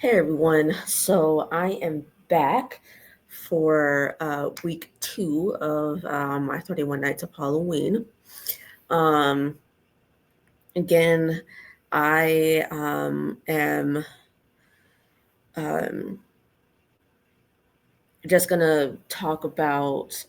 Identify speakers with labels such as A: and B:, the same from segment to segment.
A: Hey everyone, so I am back for week two of my 31 Nights of Halloween. Um, again, I am um, just gonna talk about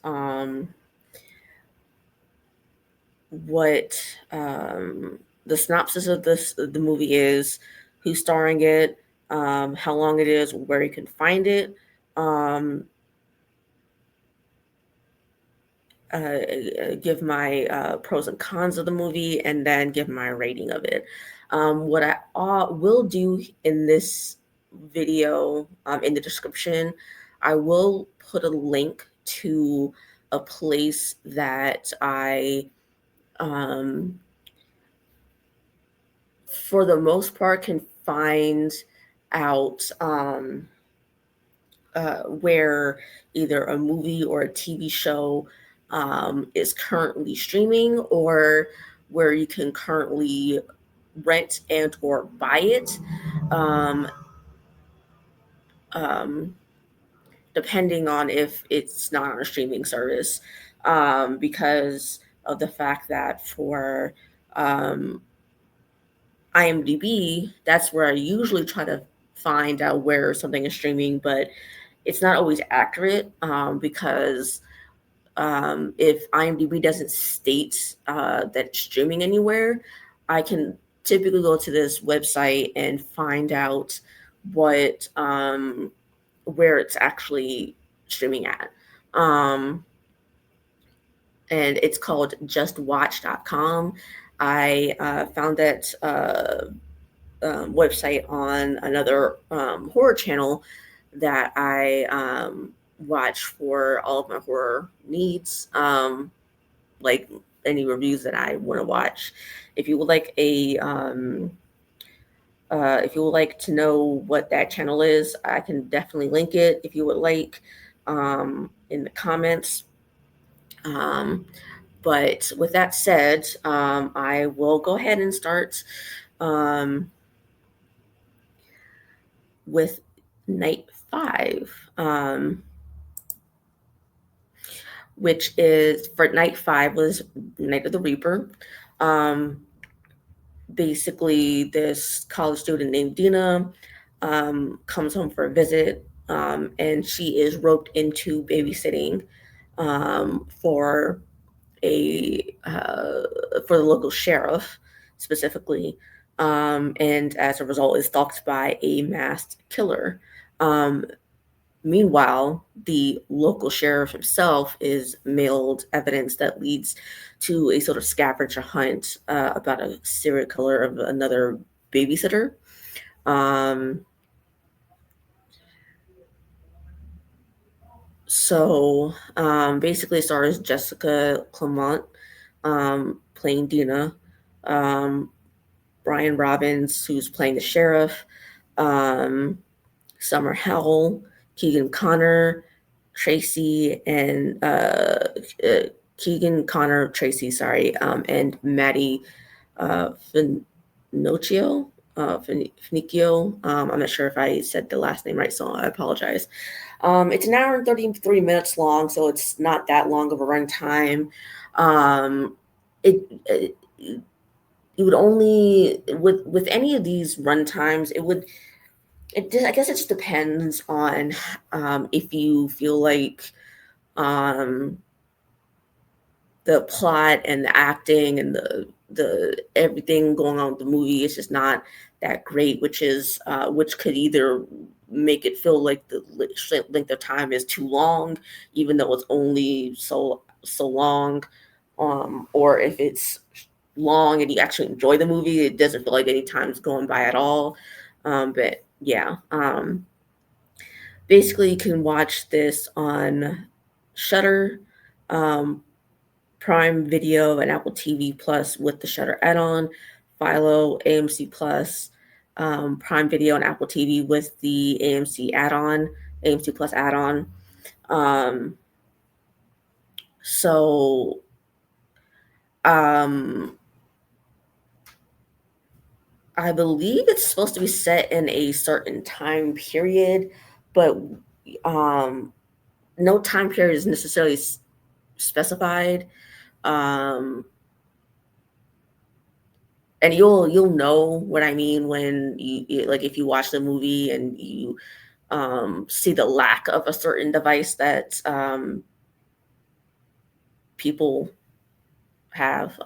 A: what the synopsis of the movie is, who's starring it, how long it is, where you can find it. Um, give my pros and cons of the movie, and then give my rating of it. What I will do in this video, in the description, I will put a link to a place that um, for the most part, can find out where either a movie or a TV show is currently streaming, or where you can currently rent and or buy it, um, um, depending on if it's not on a streaming service, because of the fact that for um, IMDb, that's where I usually try to find out where something is streaming, but it's not always accurate, because if IMDb doesn't state that it's streaming anywhere, I can typically go to this website and find out what where it's actually streaming at. Um, and it's called justwatch.com. I found that website on another horror channel that I watch for all of my horror needs, like any reviews that I want to watch. If you would like if you would like to know what that channel is, I can definitely link it if you would like, in the comments. Um, but with that said, I will go ahead and start um, with night five, which is for night five was Night of the Reaper. Um, Basically, this college student named Dina comes home for a visit, and she is roped into babysitting for for the local sheriff specifically, and as a result, is stalked by a masked killer. Um, Meanwhile, the local sheriff himself is mailed evidence that leads to a sort of scavenger hunt about a serial killer of another babysitter. Um, Basically, it stars Jessica Clement playing Dina, um, Brian Robbins, who's playing the sheriff, um, Summer Howell, Keegan Connor, Tracy, and uh, Keegan Connor, Tracy, sorry, and Maddie Finocchio. Finicchio. I'm not sure if I said the last name right, so I apologize. It's an hour and 33 minutes long, so it's not that long of a runtime. Um, it you would only with any of these runtimes, I guess it just depends on if you feel like um, the plot and the acting and the everything going on with the movie is just not that great, which could either make it feel like the length of time is too long, even though it's only so long, or if it's long and you actually enjoy the movie, it doesn't feel like any time's going by at all. But yeah, basically you can watch this on Shutter, um, Prime Video, and Apple TV Plus with the Shutter add-on, Philo, AMC Plus, Prime Video, and Apple TV with the AMC Plus add-on. Um, so um, I believe it's supposed to be set in a certain time period, but um, no time period is necessarily specified. Um, and you'll know what I mean when like if you watch the movie and you see the lack of a certain device that people have.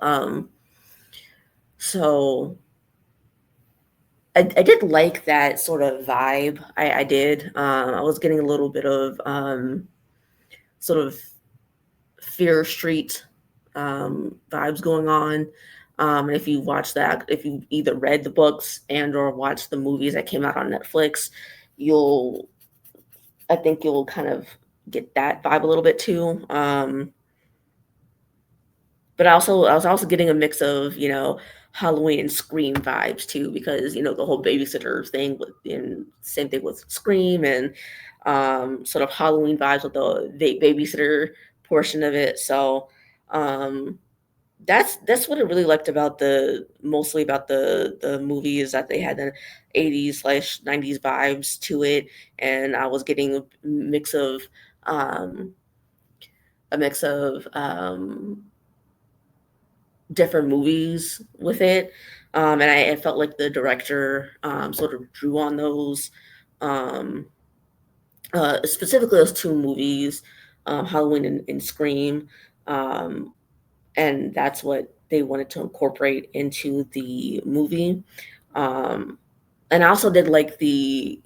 A: So I did like that sort of vibe. I did. I was getting a little bit of sort of Fear Street vibes going on. And if you watch that, if you either read the books and or watched the movies that came out on Netflix, you'll I think you'll kind of get that vibe a little bit too. But I was also getting a mix of, Halloween and Scream vibes too, because, the whole babysitter thing with and same thing with Scream and sort of Halloween vibes with the babysitter portion of it. So um that's what I really liked about the mostly about the movie is that they had the 80s slash 90s vibes to it, and I was getting um a mix of different movies with it. And I felt like the director sort of drew on those, um, specifically those two movies, Halloween and Scream. Um, and that's what they wanted to incorporate into the movie. Um, and I also did like the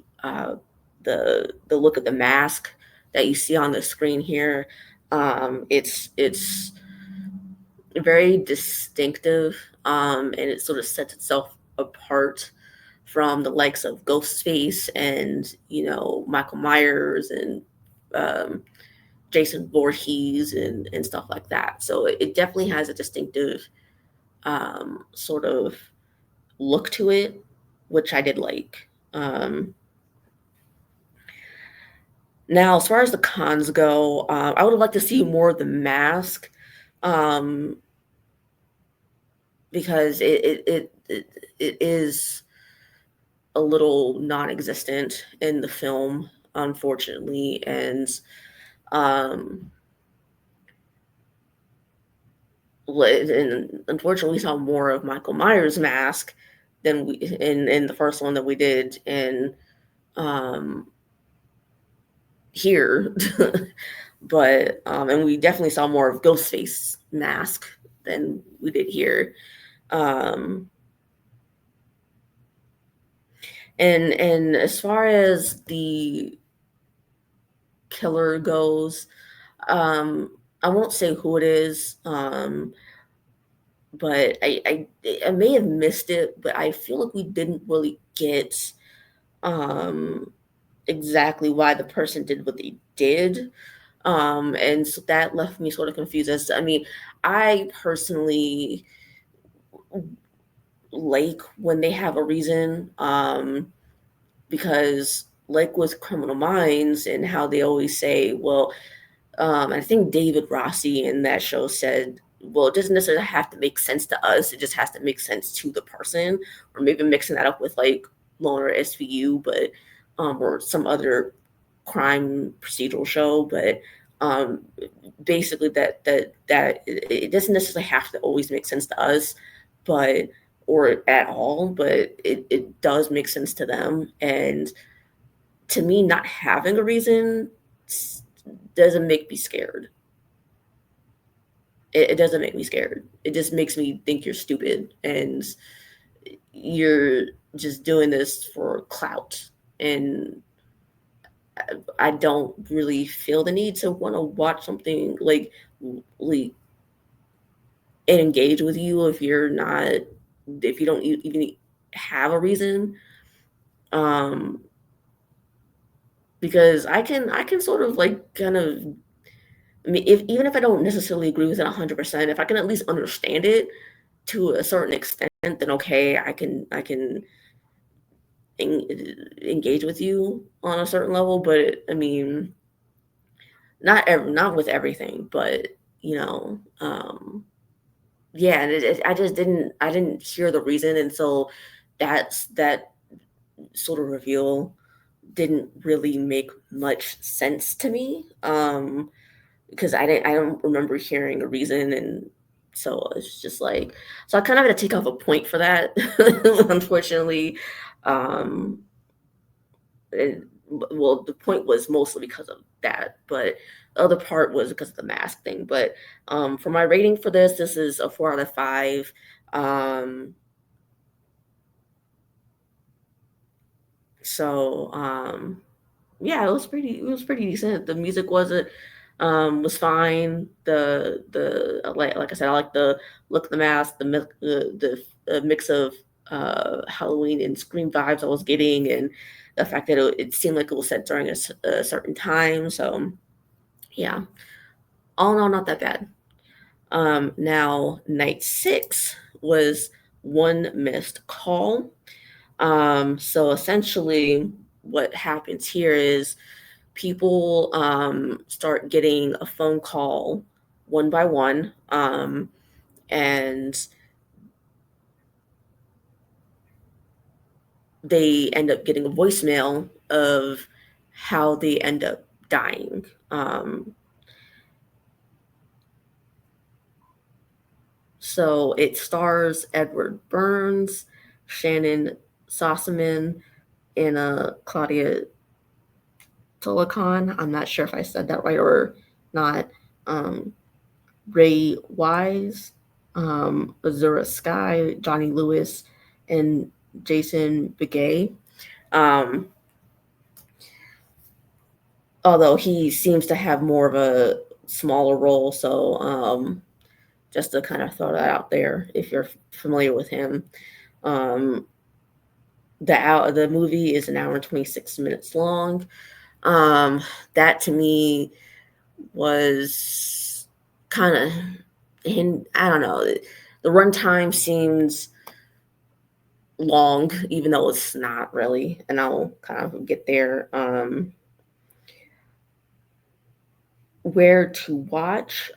A: look of the mask that you see on the screen here. It's very distinctive, and it sort of sets itself apart from the likes of Ghostface and Michael Myers and um, Jason Voorhees and stuff like that. So it definitely has a distinctive sort of look to it, which I did like. Now, as far as the cons go, I would like to see more of the mask. Um, because it is a little non-existent in the film, unfortunately, um, and unfortunately, we saw more of Michael Myers' mask than we in the first one that we did in um, here, but and we definitely saw more of Ghostface mask than we did here. Um, and as far as the killer goes, I won't say who it is, but I may have missed it, but I feel like we didn't really get um, exactly why the person did what they did. And so that left me sort of confused as to, I mean, I personally like when they have a reason, because like with Criminal Minds and how they always say, well, I think David Rossi in that show said, well, it doesn't necessarily have to make sense to us. It just has to make sense to the person, or maybe mixing that up with like Loner SVU, but or some other crime procedural show. But um, basically, that it doesn't necessarily have to always make sense to us, but or at all, but it does make sense to them. And to me, not having a reason doesn't make me scared. It doesn't make me scared. It just makes me think you're stupid and you're just doing this for clout. And I don't really feel the need to want to watch something like engage with you if you don't even have a reason. Um, because I can sort of like kind of I mean, if even if I don't necessarily agree with it 100%, if I can at least understand it to a certain extent, then okay, I can engage with you on a certain level. But I mean, not with everything, but yeah. And I just didn't hear the reason, and so that sort of reveal didn't really make much sense to me. Because I don't remember hearing a reason, and so it's just like, so I kind of had to take off a point for that, unfortunately. Um, it, well, the point was mostly because of that, but the other part was because of the mask thing. But for my rating for this is a 4 out of 5. Um, so yeah, it was pretty decent. The music was fine. The like I said, I like the look of the mask, the mix of Halloween and Scream vibes I was getting, and the fact that it seemed like it was set during a certain time. So yeah, all in all, not that bad. Now night 6 was One Missed Call. So essentially, what happens here is people start getting a phone call one by one, and they end up getting a voicemail of how they end up dying. So it stars Edward Burns, Shannon Sossaman, and Claudia Tolokon. I'm not sure if I said that right or not. Um, Ray Wise, Azura Sky, Johnny Lewis, and Jason Begay. Um, Although he seems to have more of a smaller role, so just to kind of throw that out there if you're familiar with him. Um, the movie is an hour and 26 minutes long. Um, that to me was kind of, I don't know, the runtime seems long, even though it's not really, and I'll kind of get there. Where to watch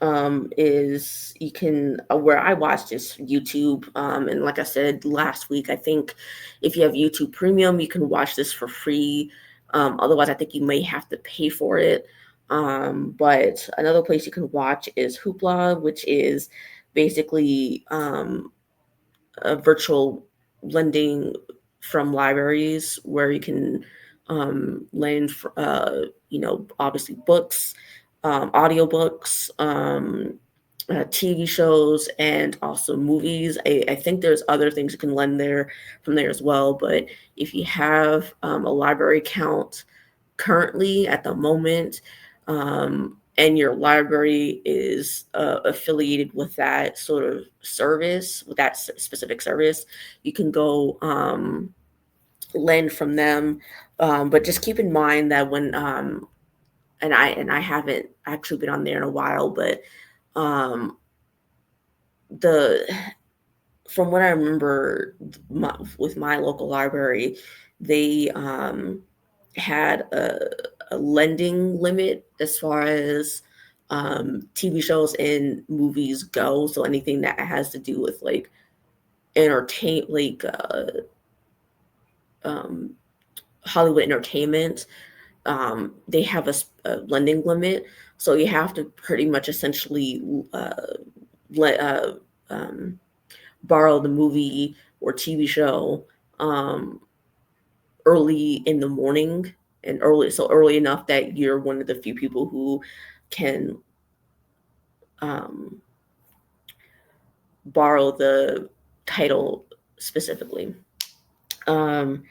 A: is you can where I watched is YouTube, and like I said last week, I think if you have YouTube Premium, you can watch this for free. Otherwise, I think you may have to pay for it. But another place you can watch is Hoopla, which is basically a virtual lending from libraries where you can lend, obviously books, audiobooks, TV shows, and also movies. I think there's other things you can lend there from there as well. But if you have a library account currently at the moment, and your library is affiliated with that sort of service, with that specific service, you can go lend from them. But just keep in mind that when and I haven't actually been on there in a while, but um, the from what I remember, with my local library, they had a lending limit as far as TV shows and movies go. So anything that has to do with like entertain, like um, Hollywood entertainment, they have a lending limit. So you have to pretty much essentially let um, borrow the movie or TV show um, early in the morning, and early enough that you're one of the few people who can um, borrow the title specifically. Um,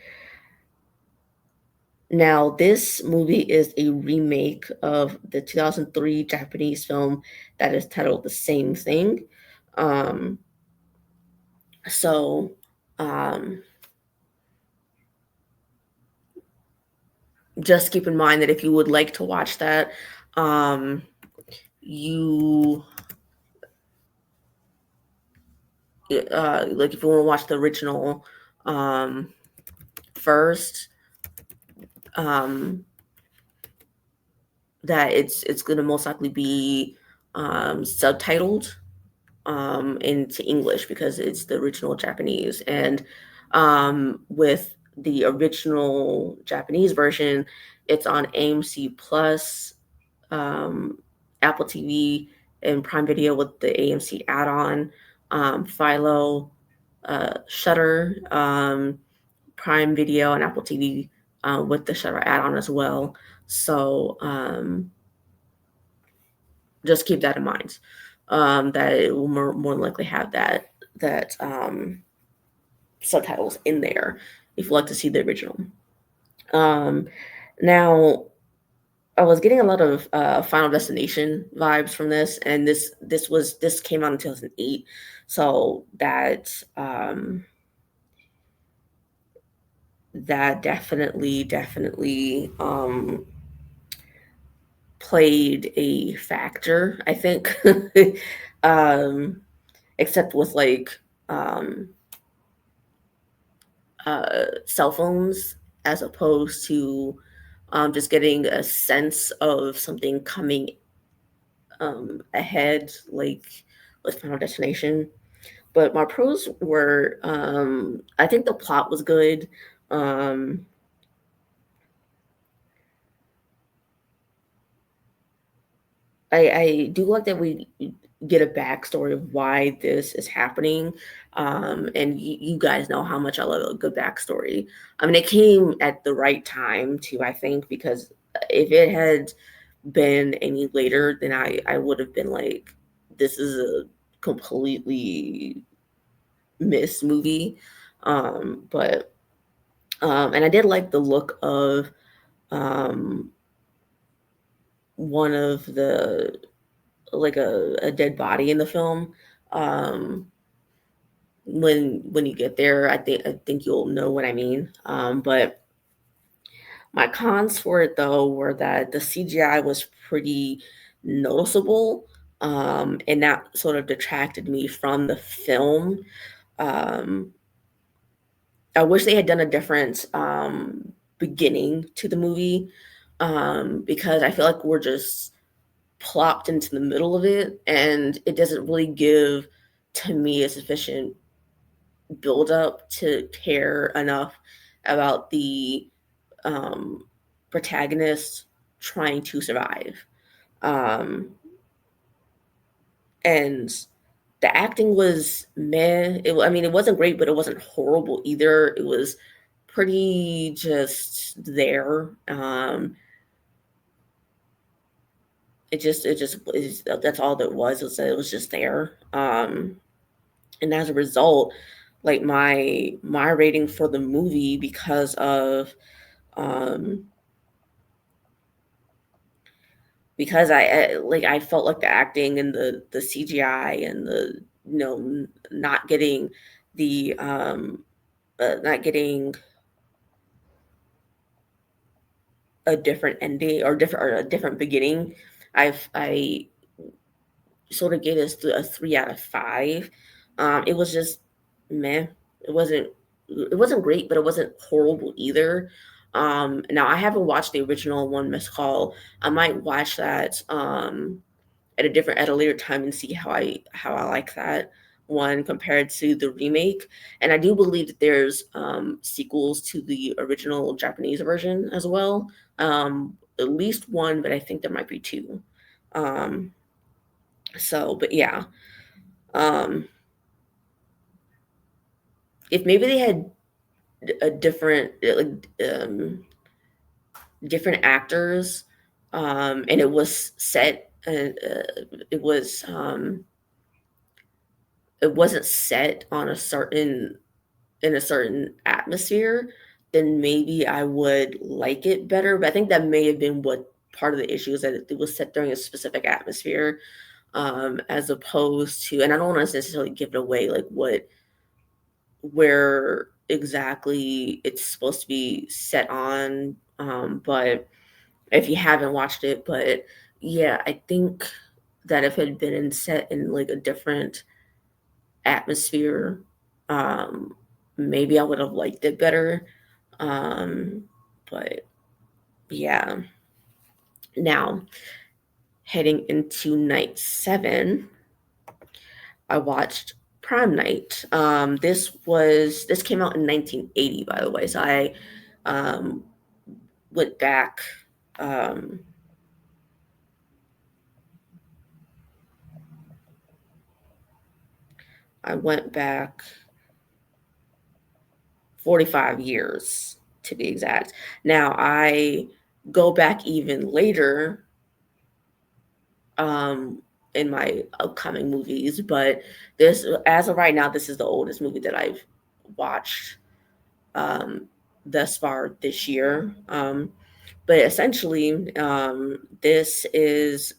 A: Now, this movie is a remake of the 2003 Japanese film that is titled the same thing. Um, so, um, just keep in mind that if you would like to watch that, um, you like if you want to watch the original um, first, um, that it's going to most likely be subtitled into English because it's the original Japanese. And With the original Japanese version, it's on AMC Plus, um, Apple TV, and Prime Video with the AMC add-on, Philo, Shutter, Prime Video, and Apple TV with the Shutter add-on as well. So just keep that in mind. That it will more than likely have that subtitles in there if you like to see the original. Um, Now, I was getting a lot of Final Destination vibes from this, and this came out in 2008, so that definitely played a factor, I think. um, Except with like um, cell phones, as opposed to just getting a sense of something coming ahead, like with Final Destination. But my pros were, I think the plot was good. Um, I do like that we get a backstory of why this is happening. And you guys know how much I love a good backstory. I mean, it came at the right time too, I think, because if it had been any later, then I would have been like, this is a completely missed movie. But and I did like the look of um one of the like a dead body in the film. Um when you get there, I think you'll know what I mean. But my cons for it though were that the CGI was pretty noticeable, and that sort of detracted me from the film. Um, I wish they had done a different beginning to the movie, because I feel like we're just plopped into the middle of it, and it doesn't really give to me a sufficient build up to care enough about the um, protagonist trying to survive. Um, and the acting was meh. I mean, it wasn't great, but it wasn't horrible either. It was pretty just there. That's all that was. It was just there. And as a result, like my rating for the movie, um because I felt like the acting and the CGI and the not getting the not getting a different ending or a different beginning. I sort of gave this a 3 out of 5. It was just meh. It wasn't it wasn't great, but it wasn't horrible either. Now I haven't watched the original One Missed Call. I might watch that at a later time and see how I like that one compared to the remake. And I do believe that there's sequels to the original Japanese version as well. At least one, but I think there might be two. Um, but yeah, um, if maybe they had a different different actors, and it was it wasn't set on a certain in a certain atmosphere, then maybe I would like it better. But I think that may have been what part of the issue is, that it was set during a specific atmosphere, as opposed to, and I don't want to necessarily give it away, like where exactly it's supposed to be set on. But if you haven't watched it, but yeah, I think that if it had been set in like a different atmosphere, um, maybe I would have liked it better. Um, but yeah. Now, heading into night 7, I watched Prom Night. This came out in 1980, by the way. So um, went back. Um, I went back 45 years to be exact. Now I go back even later um, in my upcoming movies, but this, as of right now, this is the oldest movie that I've watched um, thus far this year. But essentially, this is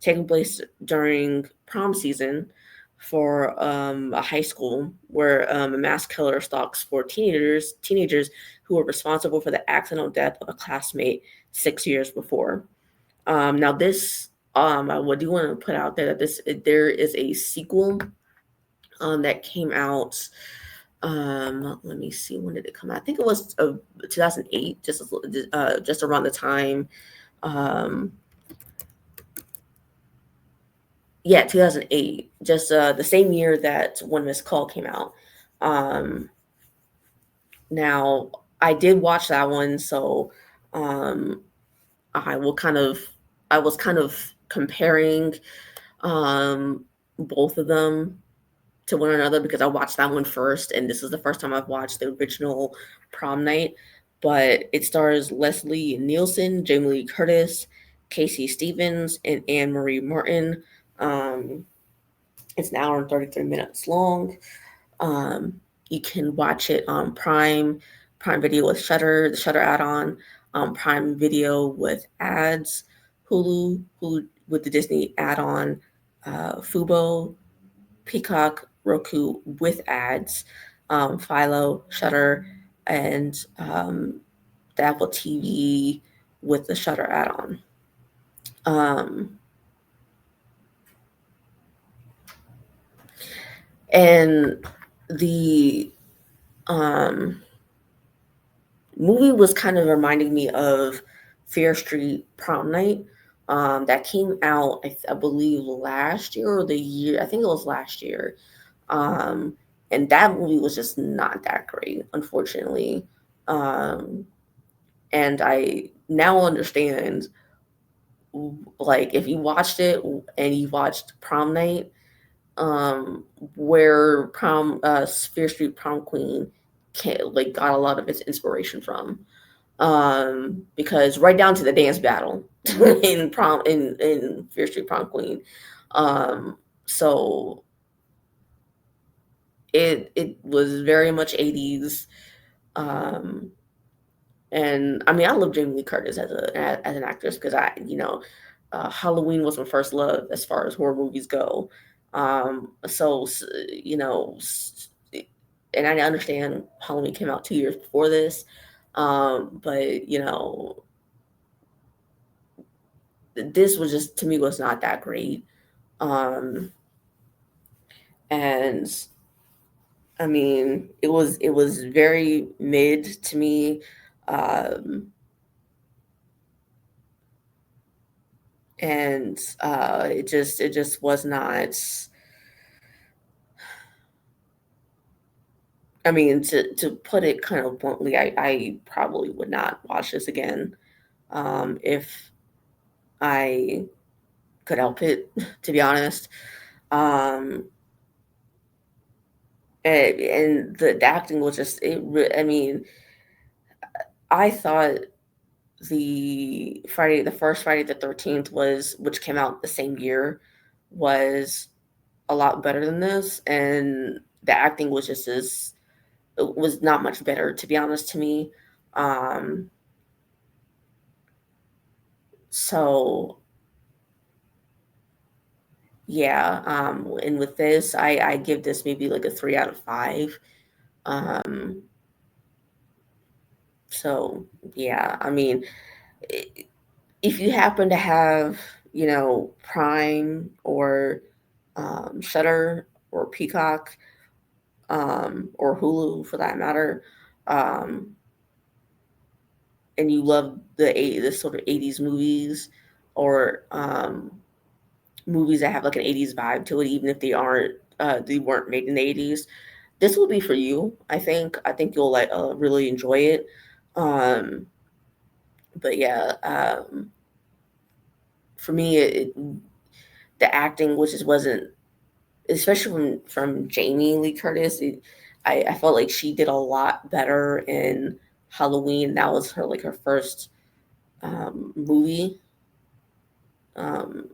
A: taking place during prom season for a high school where a mass killer stalks four teenagers who are responsible for the accidental death of a classmate 6 years before. Now, this I do want to put out there that there is a sequel that came out. Let me see, when did it come out? I think it was 2008, just around the time. Um, yeah, 2008, just the same year that One Missed Call came out. Um, Now, I did watch that one, so um, I will kind of, I was kind of comparing both of them to one another because I watched that one first, and this is the first time I've watched the original Prom Night. But it stars Leslie Nielsen, Jamie Lee Curtis, Casey Stevens, and Anne Marie Martin. Um, it's an hour and 33 minutes long. Um, you can watch it on Prime Video with Shutter, the Shutter add-on, Prime Video with ads, Hulu with the Disney add-on, Fubo, Peacock, Roku with ads, Philo, Shutter, and the Apple TV with the Shutter add-on. Um, and the um, movie was kind of reminding me of Fear Street Prom Night. That came out, I believe, last year or the year. I think it was last year. Um, and that movie was just not that great, unfortunately. Um, and I now understand, like, if you watched it and you watched Prom Night, where Fear Street Prom Queen got a lot of its inspiration from. Because right down to the dance battle in Fear Street Prom Queen. So it was very much 80s. Um, and I mean, I love Jamie Lee Curtis as an actress because Halloween was my first love as far as horror movies go. So you know, and I understand Halloween came out 2 years before this, but this was just, to me, was not that great. Um, and I mean, it was very mid to me. Um, and it just was not. I mean, to put it kind of bluntly, I probably would not watch this again if I could help it, to be honest. Um, and the acting was just I mean, I thought the first Friday the 13th which came out the same year, was a lot better than this, and the acting was just as it was not much better, to be honest, to me. Um, so yeah, and with this, I give this maybe like a 3 out of 5. Um, so yeah, I mean, i- if you happen to have, Prime or Shutter or Peacock, or Hulu for that matter, um, and you love this sort of 80s movies, or movies that have like an 80s vibe to it, even if they aren't they weren't made in the 80s. This will be for you. I think you'll like really enjoy it. Um, but yeah, for me, the acting, which just wasn't, especially from Jamie Lee Curtis. I felt like she did a lot better in Halloween. That was her like her first movie um,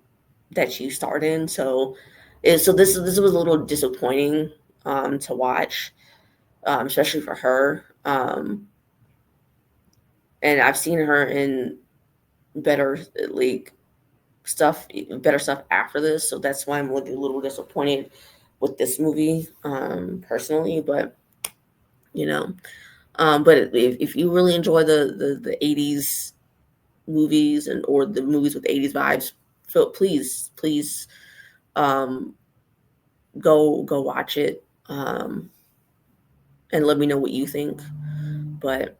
A: that she starred in. So this was a little disappointing to watch, especially for her. And I've seen her in better like better stuff after this. So that's why I'm like a little disappointed with this movie personally. But you know, but if you really enjoy the 80s movies and or the movies with 80s vibes, please um, go watch it and let me know what you think. But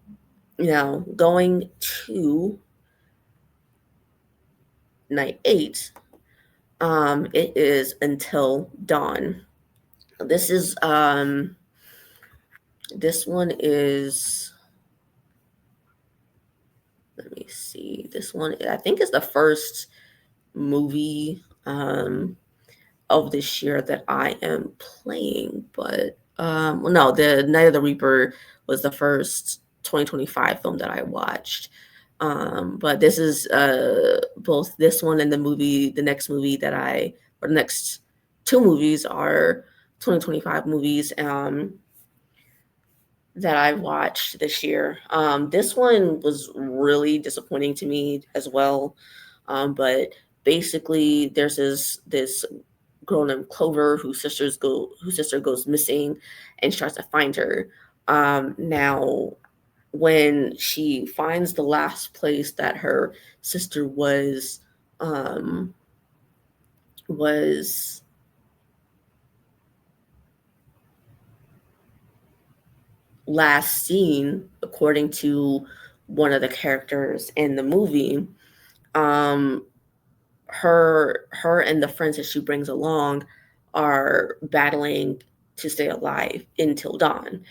A: going to night 8, it is Until Dawn. This is this one is, let me see, this one I think is the first movie of this year that I am playing. But well, no, the Night of the Reaper was the first 2025 film that I watched. But this is both this one and the next movie or the next two movies are 2025 movies that I watched this year. This one was really disappointing to me as well. But basically, there's this girl named Clover whose sister goes missing, and she tries to find her. Now, when she finds the last place that her sister um, was last seen, according to one of the characters in the movie, um, her and the friends that she brings along are battling to stay alive until dawn.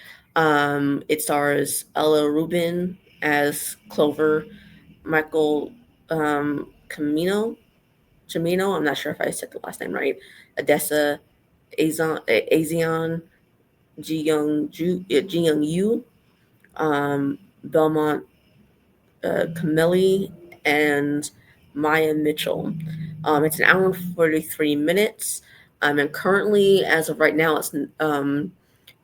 A: It stars Ella Rubin as Clover, Michael Camino. I'm not sure if I said the last name right. Odessa Azion, Ji Young Yu, Belmont Camille, and Maya Mitchell. It's an hour and 43 minutes. And currently, as of right now, it's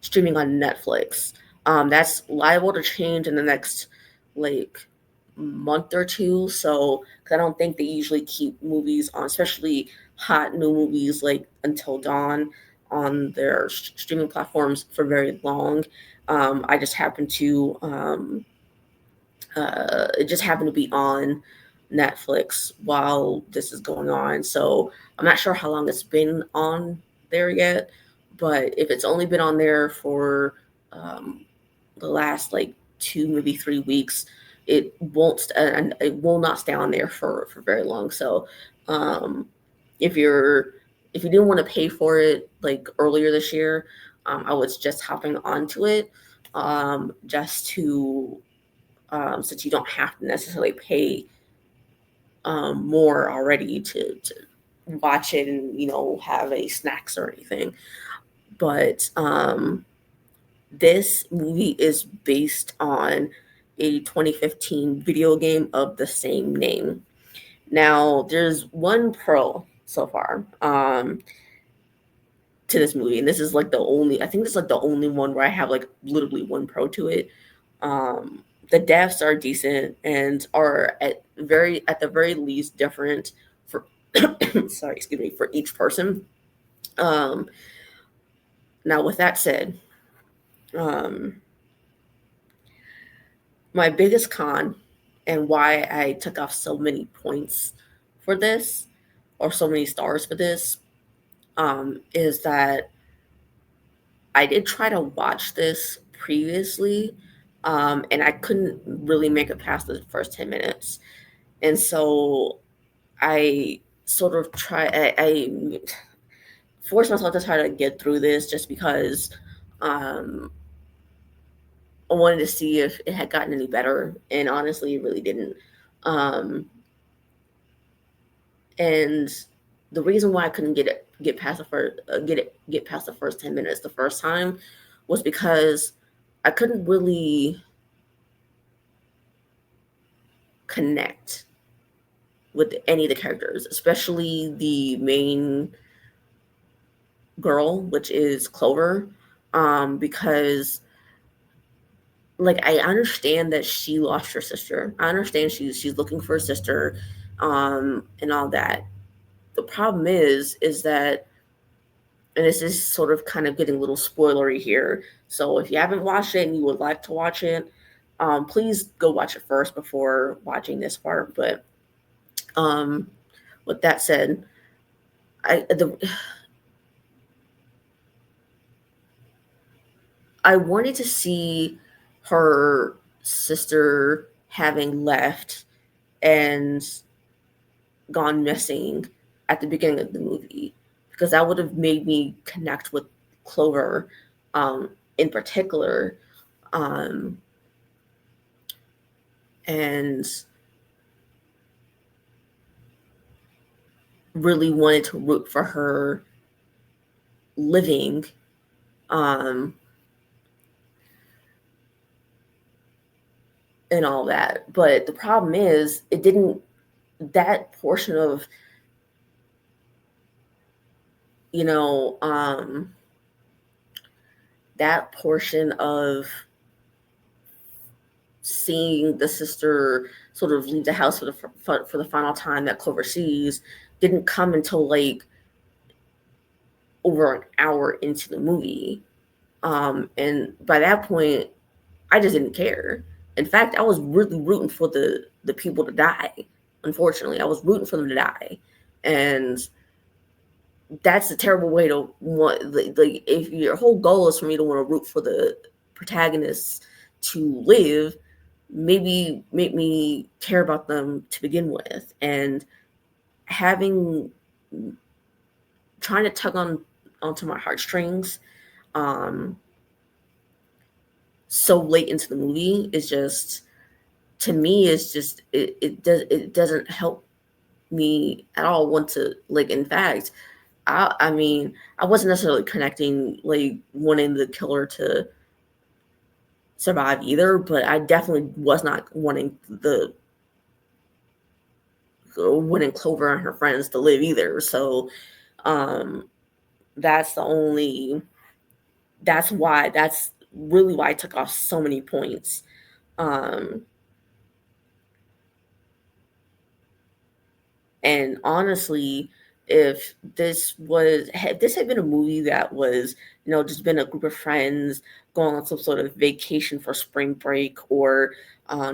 A: streaming on Netflix. That's liable to change in the next like month or two. So, because I don't think they usually keep movies on, especially hot new movies like Until Dawn, on their streaming platforms for very long. I just happen to it just happened to be on Netflix while this is going on. So I'm not sure how long it's been on there yet, but if it's only been on there for um, the last like 2 maybe 3 weeks, and it will not stay on there for very long. So um, if you're if you didn't want to pay for it like earlier this year, I was just hopping onto it just to since you don't have to necessarily pay more already to watch it and have any snacks or anything. But this movie is based on a 2015 video game of the same name. Now, there's one pro so far to this movie, and this is like the only. I think this is like the only one where I have like literally one pro to it. The deaths are decent and are at the very least different for sorry, excuse me, for each person. Um, Now, with that said, um, my biggest con and why I took off so many points for this or so many stars for this is that I did try to watch this previously, and I couldn't really make it past the first 10 minutes. And so I sort of try, I forced myself to try to get through this just because um, I wanted to see if it had gotten any better, and honestly, it really didn't. Um, and the reason why I couldn't get past the first get past the first 10 minutes the first time was because I couldn't really connect with any of the characters, especially the main girl, which is Clover, because like I understand that she lost her sister. I understand she's looking for a sister, and all that. The problem is that, and this is sort of kind of getting a little spoilery here. So if you haven't watched it and you would like to watch it, please go watch it first before watching this part. But um, with that said, I wanted to see her sister having left and gone missing at the beginning of the movie, because that would have made me connect with Clover in particular, um, and really wanted to root for her living. Um, and all that. But the problem is, it didn't, that portion of, you know, that portion of seeing the sister sort of leave the house for the final time that Clover sees didn't come until like over an hour into the movie. And by that point, I just didn't care. In fact, I was really rooting for the people to die. Unfortunately, I was rooting for them to die, and that's a terrible way to want. Like if your whole goal is for me to want to root for the protagonists to live, maybe make me care about them to begin with. And having trying to tug onto my heartstrings um so late into the movie is just, to me, it's just it doesn't help me at all want to, like, in fact, I mean, I wasn't necessarily connecting, like wanting the killer to survive either, but I definitely was not wanting Clover and her friends to live either. So um that's the only that's really why I took off so many points. Um And honestly, if this had been a movie that was, just been a group of friends going on some sort of vacation for spring break, or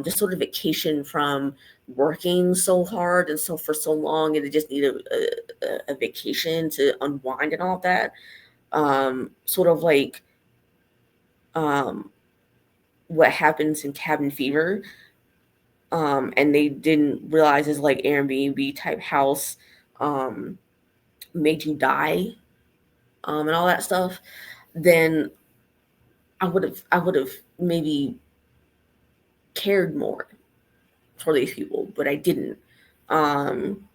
A: just sort of vacation from working so hard and so for so long, and they just need a vacation to unwind and all that, sort of like um, what happens in Cabin Fever, and they didn't realize it's like Airbnb type house. Um, Made you die, and all that stuff, then I would have maybe cared more for these people, but I didn't. Um,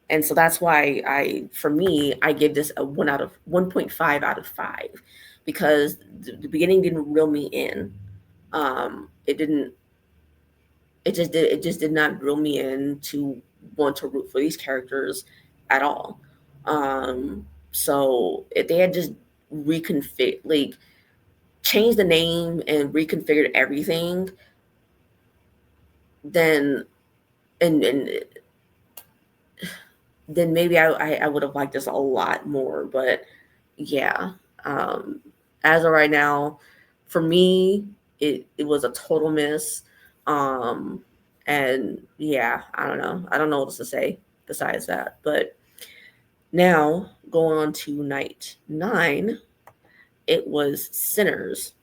A: and so that's why for me, I give this a 1.5 out of 5, because the beginning didn't reel me in. It didn't. It just did not reel me in to want to root for these characters at all. So if they had just like changed the name and reconfigured everything, then and then maybe I would have liked this a lot more. But yeah, um, as of right now, for me, it was a total miss. Um, and yeah, I don't know what else to say besides that. But now going on to night 9, it was Sinners.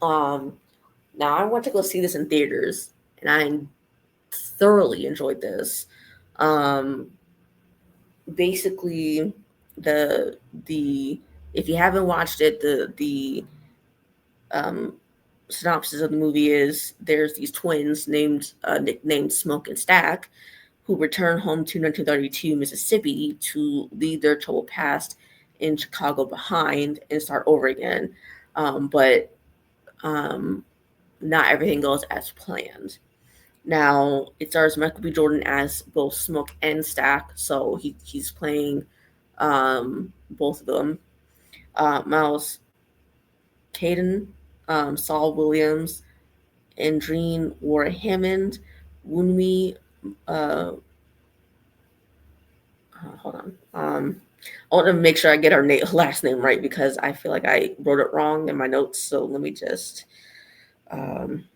A: Um, Now I went to go see this in theaters, and I thoroughly enjoyed this. Um, Basically, The if you haven't watched it, the um, synopsis of the movie is there's these twins nicknamed Smoke and Stack who return home to 1932 Mississippi to leave their troubled past in Chicago behind and start over again. But um, not everything goes as planned. Now it stars Michael B. Jordan as both Smoke and Stack, so he's playing both of them. Miles Caden, Saul Williams, Andreen Ward Hammond, Wunmi. Uh, Hold on. I want to make sure I get her last name right because I feel like I wrote it wrong in my notes. So let me just. Um,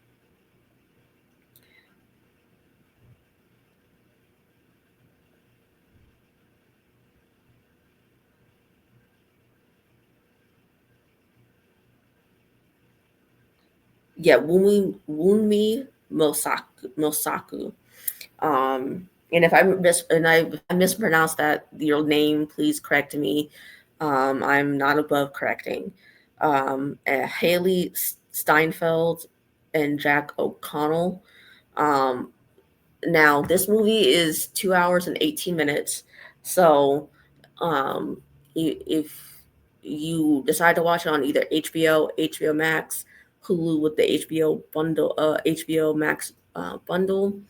A: yeah, Wunmi Mosaku. And if I mispronounced that your name, please correct me. I'm not above correcting. Haley Steinfeld and Jack O'Connell. Um, Now, this movie is 2 hours and 18 minutes. So, if you decide to watch it on either HBO, HBO Max, Hulu with the HBO Max bundle,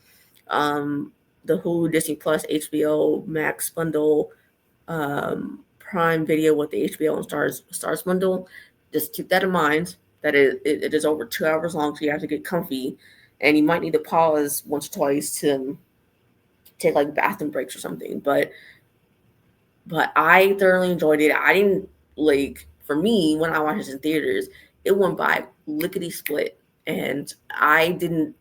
A: um, the Hulu Disney Plus HBO Max bundle, Prime Video with the HBO and Stars bundle, just keep that in mind that it is over 2 hours long, so you have to get comfy, and you might need to pause once or twice to take like bathroom breaks or something. But I thoroughly enjoyed it. I didn't like for me when I watched this in theaters, it went by lickety split, and I did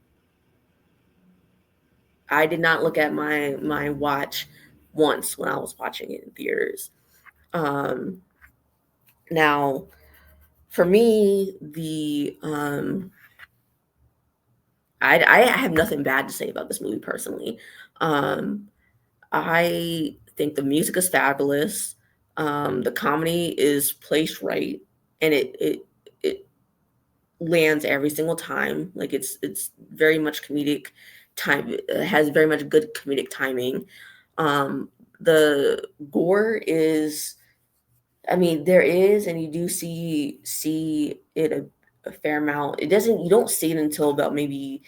A: not look at my watch once when I was watching it in theaters. Um, Now, for me, the I have nothing bad to say about this movie personally. Um, I think the music is fabulous. The comedy is placed right, and it lands every single time. Like it's very much comedic time. It has very much good comedic timing. Um, the gore is, I mean, there is, and you do see it a fair amount. It doesn't. You don't see it until about maybe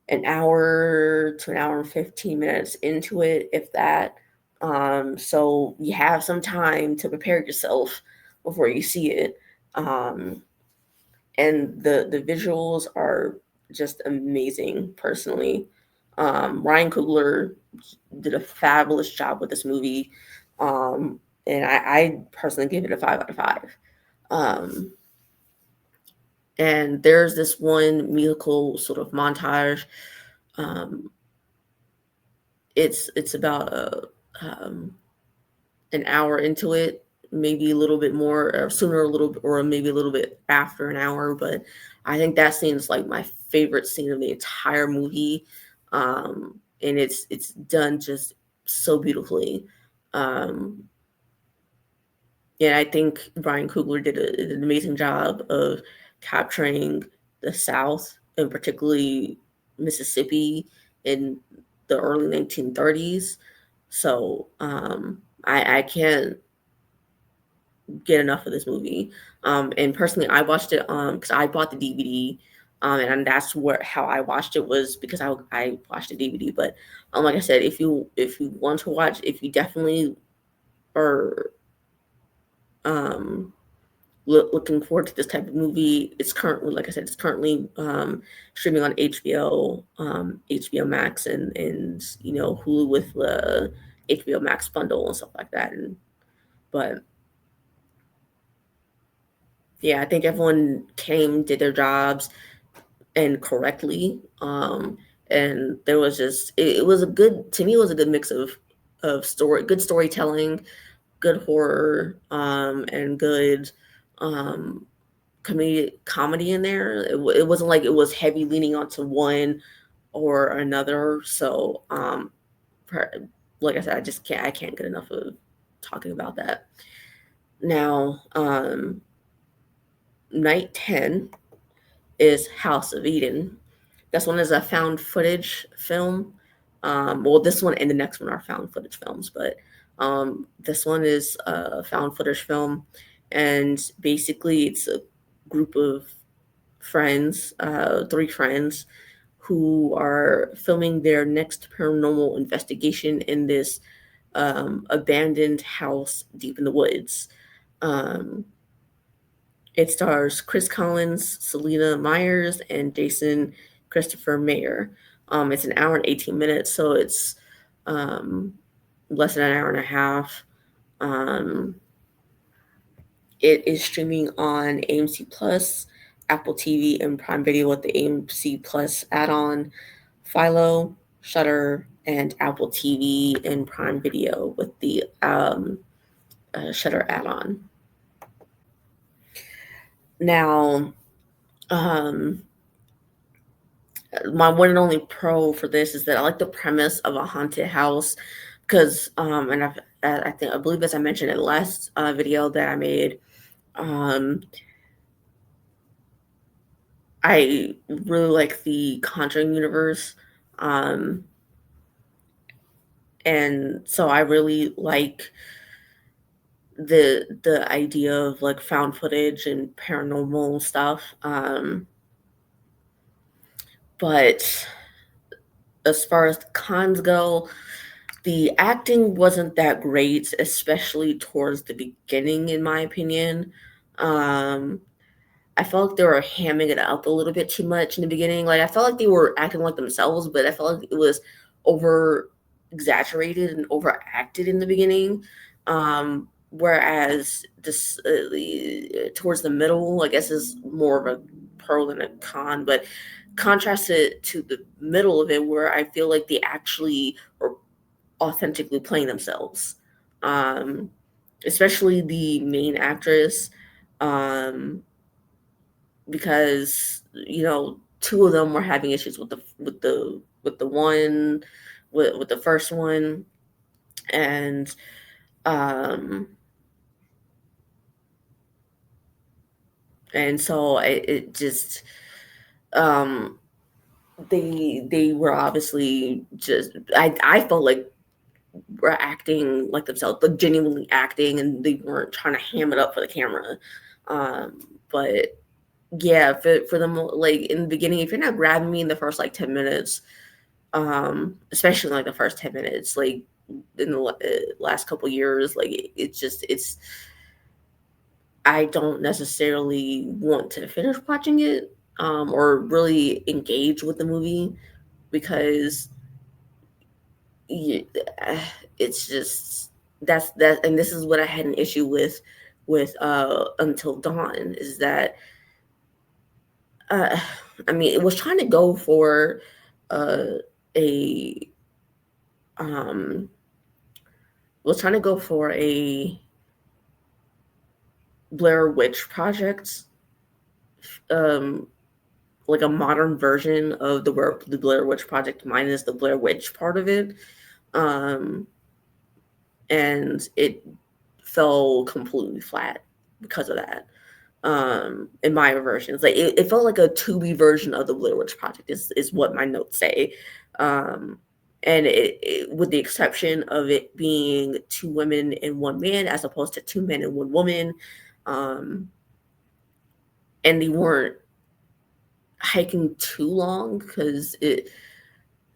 A: an hour to an hour and 15 minutes into it, if that. So you have some time to prepare yourself before you see it. Um, and the visuals are just amazing personally. Ryan Coogler did a fabulous job with this movie. And I personally give it a 5 out of 5. Um, and there's this one musical sort of montage. Um, it's about um, an hour into it, maybe a little bit more, or sooner a little bit, or maybe a little bit after an hour. But I think that scene is like my favorite scene of the entire movie, and it's done just so beautifully. Um, and I think Brian Coogler did an amazing job of capturing the South, and particularly Mississippi in the early 1930s. So I can't get enough of this movie. And personally, I watched it because I bought the DVD, and that's where how I watched it was because I watched the DVD. But like I said, if you want to watch, if you definitely are um, looking forward to this type of movie, it's currently, like I said, it's currently streaming on HBO, HBO Max, and Hulu with the HBO Max bundle and stuff like that. And but yeah, I think everyone came, did their jobs and correctly. And there was just it was a good to me. It was a good mix of good storytelling, good horror, and good um, comedy in there. It wasn't like it was heavy leaning onto one or another. So, like I said, I can't get enough of. talking about that. Now, night 10 is House of Eden. This one is a found footage film. Well, this one and the next one are found footage films, but this one is a found footage film, and basically it's a group of friends, three friends, who are filming their next paranormal investigation in this abandoned house deep in the woods. Um, it stars Chris Collins, Selena Myers, and Jason Christopher Mayer. It's an hour and 18 minutes, so it's um, less than an hour and a half. Um, it is streaming on AMC Plus, Apple TV, and Prime Video with the AMC Plus add-on, Philo, Shutter, and Apple TV and Prime Video with the Shutter add-on. Now, um, my one and only pro for this is that I like the premise of a haunted house because, and I believe as I mentioned in the last video that I made, um, I really like the Conjuring universe, um, and so I really like the idea of like found footage and paranormal stuff. But as far as the cons go, the acting wasn't that great, especially towards the beginning, in my opinion. Um, I felt like they were hamming it up a little bit too much in the beginning. Like I felt like they were acting like themselves, but I felt like it was over exaggerated and overacted in the beginning. Whereas this towards the middle, I guess, is more of a pro than a con. But contrast it to the middle of it, where I feel like they actually are authentically playing themselves. Um, Especially the main actress. Um, because two of them were having issues with the first one, and um so it just um they were obviously just I felt like were acting like themselves, but genuinely acting, and they weren't trying to ham it up for the camera. But yeah, for them, like in the beginning, if you're not grabbing me in the first like 10 minutes, especially like the first 10 minutes, like in the last couple years, like it's I don't necessarily want to finish watching it, or really engage with the movie, because you, it's just that, and this is what I had an issue with Until Dawn, is that uh, I mean, it was trying to go for uh, a um, was trying to go for a Blair Witch Project, um, like a modern version of the Blair Witch Project minus the Blair Witch part of it, um, and it fell completely flat because of that. In my versions, like it felt like a Tubi version of the Blair Witch Project is what my notes say. Um, and with the exception of it being two women and one man as opposed to two men and one woman, um, and they weren't hiking too long because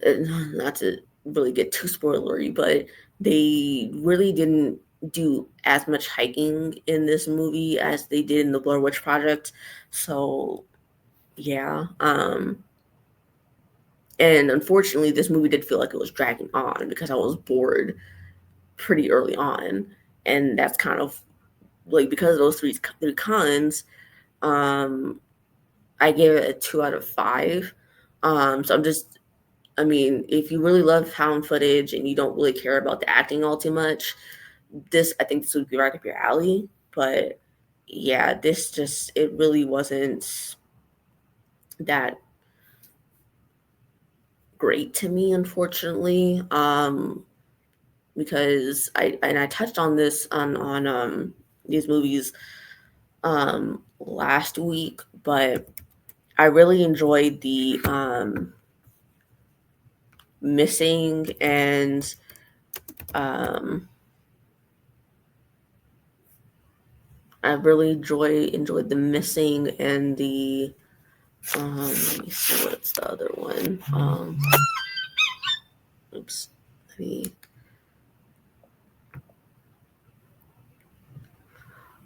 A: not to really get too spoilery, but they really didn't do as much hiking in this movie as they did in the Blair Witch Project. So yeah, and unfortunately, this movie did feel like it was dragging on because I was bored pretty early on, and that's kind of like because of those three cons. Um, I gave it a 2 out of 5. So I mean, if you really love found footage and you don't really care about the acting all too much, I think this would be right up your alley. But yeah, it really wasn't that great to me, unfortunately. because I touched on this on these movies last week, but I really enjoyed the missing and um, I really enjoyed the missing and the let me see what's the other one. Oops. Let me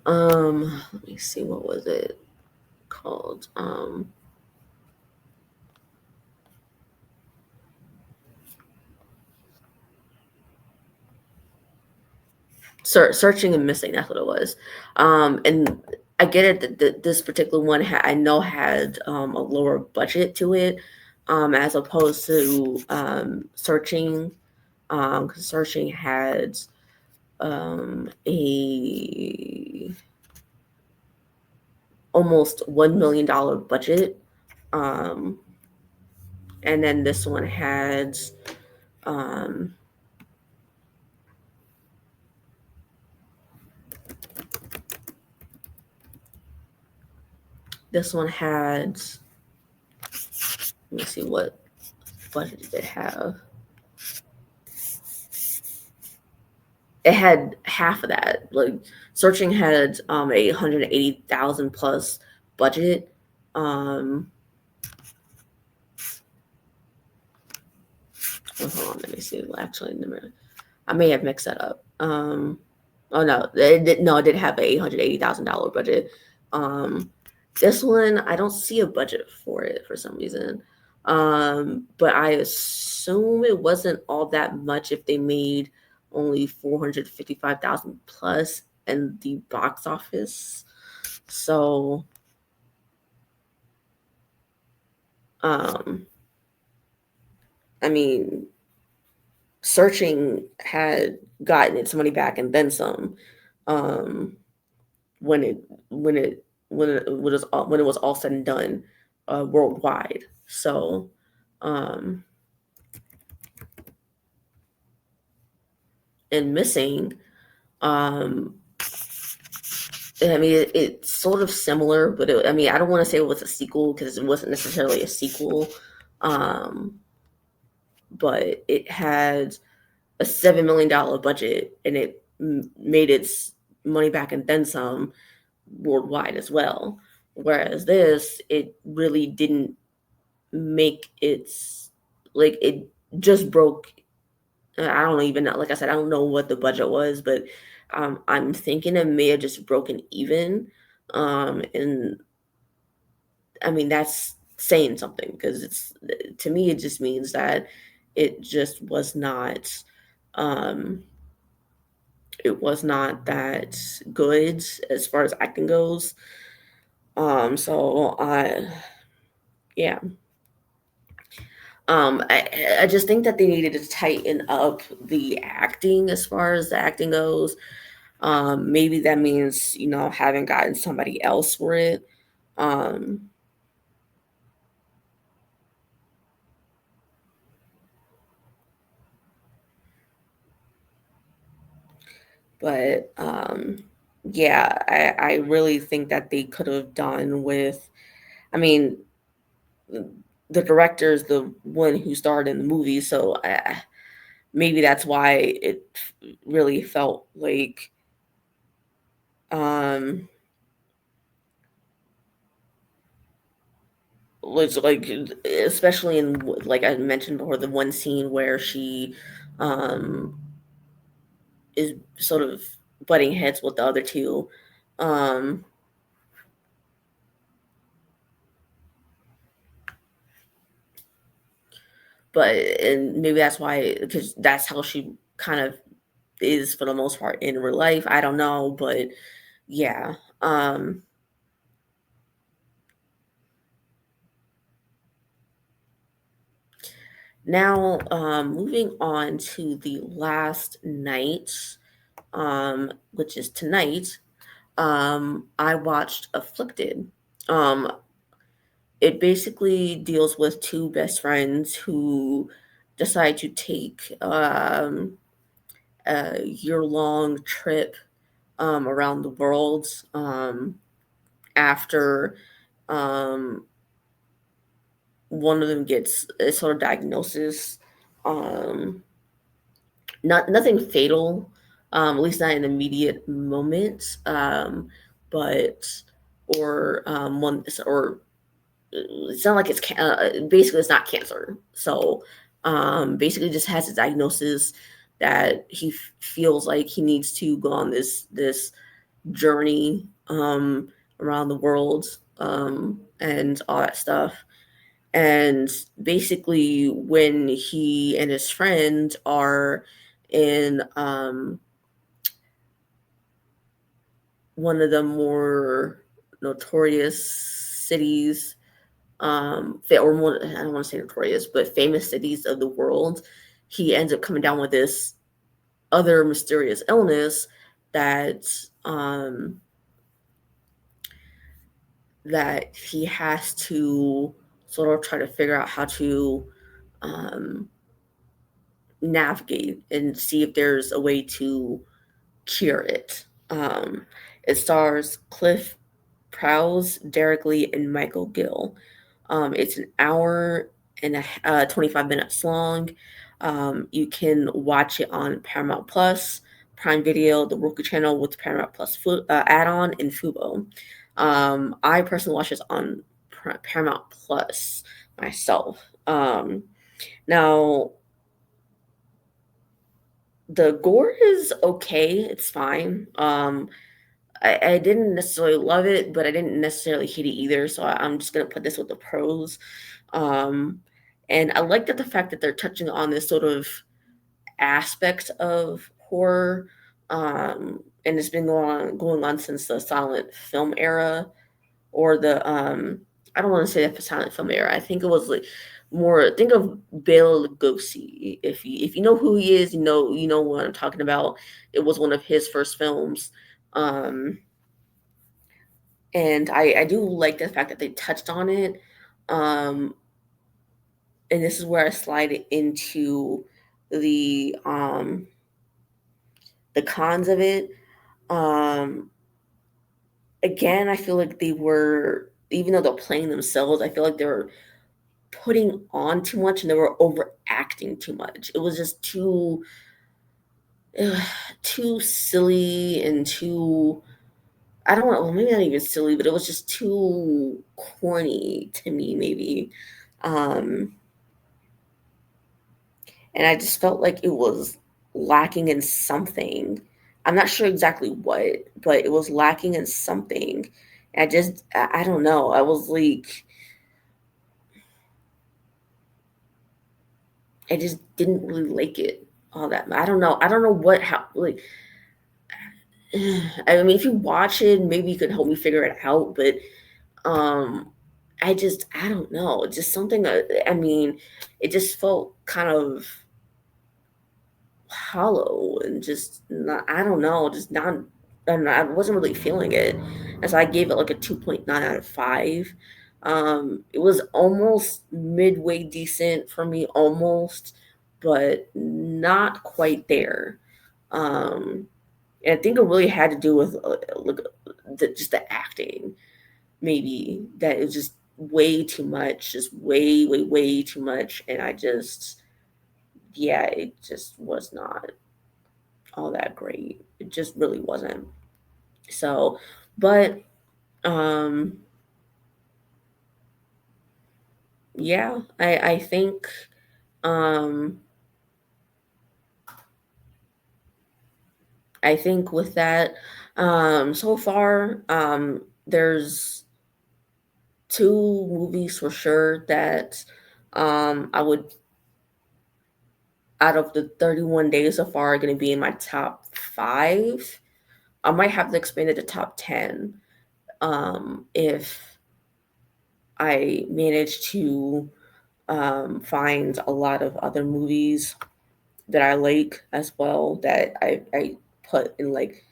A: let me see, what was it called? Searching and Missing, that's what it was. And I get it that this particular one I know had a lower budget to it, as opposed to Searching, because Searching had a almost $1 million budget, um, and then this one had um, this one had, let me see, what budget did it have? It had half of that. Like Searching had 880,000 plus budget. Um, hold on, let me see. Well, actually, I may have mixed that up. Oh no, it did have a $880,000 budget. Um, this one I don't see a budget for it for some reason. But I assume it wasn't all that much if they made only 455,000 plus in the box office. So, um, I mean, Searching had gotten its money back and then some. Um, when it when it when it was all said and done, worldwide. So, um, and Missing, um, I mean, it's sort of similar, but I mean, I don't want to say it was a sequel because it wasn't necessarily a sequel. Um, but it had a $7 million budget, and it made its money back and then some worldwide as well. Whereas this, it really didn't make its, like, it just broke. I don't even know. Like I said, I don't know what the budget was, but I'm thinking it may have just broken even. And I mean, that's saying something because to me, it just means that it just was not, um, it was not that good as far as acting goes. So yeah. I just think that they needed to tighten up the acting as far as the acting goes. Maybe that means, having gotten somebody else for it. Um, but yeah, I really think that they could have done with, I mean, the director's the one who starred in the movie, so maybe that's why it really felt like, um, was like, especially in, like I mentioned before, the one scene where she um is sort of butting heads with the other two. Um, but and maybe that's why, because that's how she kind of is for the most part in real life. I don't know, but yeah. Now, moving on to the last night, which is tonight. I watched Afflicted. Um, it basically deals with two best friends who decide to take a year-long trip around the world after um, one of them gets a sort of diagnosis. Um, nothing fatal, at least not in the immediate moment. But or one or it's not like basically it's not cancer. So basically just has a diagnosis that he feels like he needs to go on this journey around the world and all that stuff. And basically, when he and his friend are in one of the more notorious cities, or more, I don't want to say notorious, but famous cities of the world, he ends up coming down with this other mysterious illness that that he has to sort of try to figure out how to um, navigate and see if there's a way to cure it. It stars Cliff Prowse, Derek Lee, and Michael Gill. It's an hour and 25 minutes long. You can watch it on Paramount Plus, Prime Video, the Roku channel with Paramount Plus add-on, and Fubo. I personally watch this on Paramount Plus myself. Now, the gore is okay. It's fine. I didn't necessarily love it, but I didn't necessarily hate it either. So I'm just gonna put this with the pros. Um, and I like that the fact that they're touching on this sort of aspect of horror. And it's been going on since the silent film era, or the I don't want to say the silent film era. I think it was like more, think of Bela Lugosi. If you know who he is, you know what I'm talking about. It was one of his first films. Um and I do like the fact that they touched on it. Um and this is where I slide into the um the cons of it. Um Again, I feel like they were, even though they're playing themselves, I feel like they were putting on too much and they were overacting too much. It was just ugh, too silly and too, I don't know, well, maybe not even silly, but it was just too corny to me, maybe. Um, and I just felt like it was lacking in something. I'm not sure exactly what, but it was lacking in something. I don't know. I was like, I just didn't really like it all that. I don't know. I don't know what how like. I mean, if you watch it, maybe you could help me figure it out. But um, I don't know. Just something. I mean, it just felt kind of hollow and just not, I don't know, just not, I wasn't really feeling it. And so I gave it like a 2.9 out of 5. It was almost midway decent for me, almost, but not quite there. Um, and I think it really had to do with like, just the acting, maybe, that it was just way too much, just way, way, way too much. And yeah, it just was not all that great. It just really wasn't. So, but um yeah, I think um I think with that, so far there's two movies for sure that I would, out of the 31 days so far, are going to be in my top 5. I might have to expand it to top 10 if I manage to find a lot of other movies that I like as well, that I put in like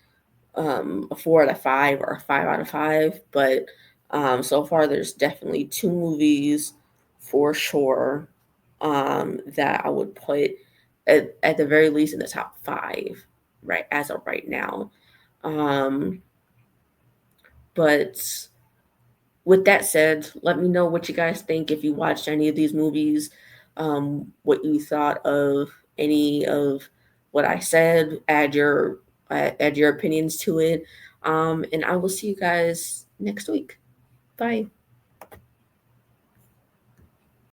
A: a 4 out of 5 or a 5 out of 5. But so far, there's definitely two movies for sure that I would put at the very least in the top 5, right, as of right now. But with that said, let me know what you guys think if you watched any of these movies, what you thought of any of what I said. Add your opinions to it, and I will see you guys next week. Bye.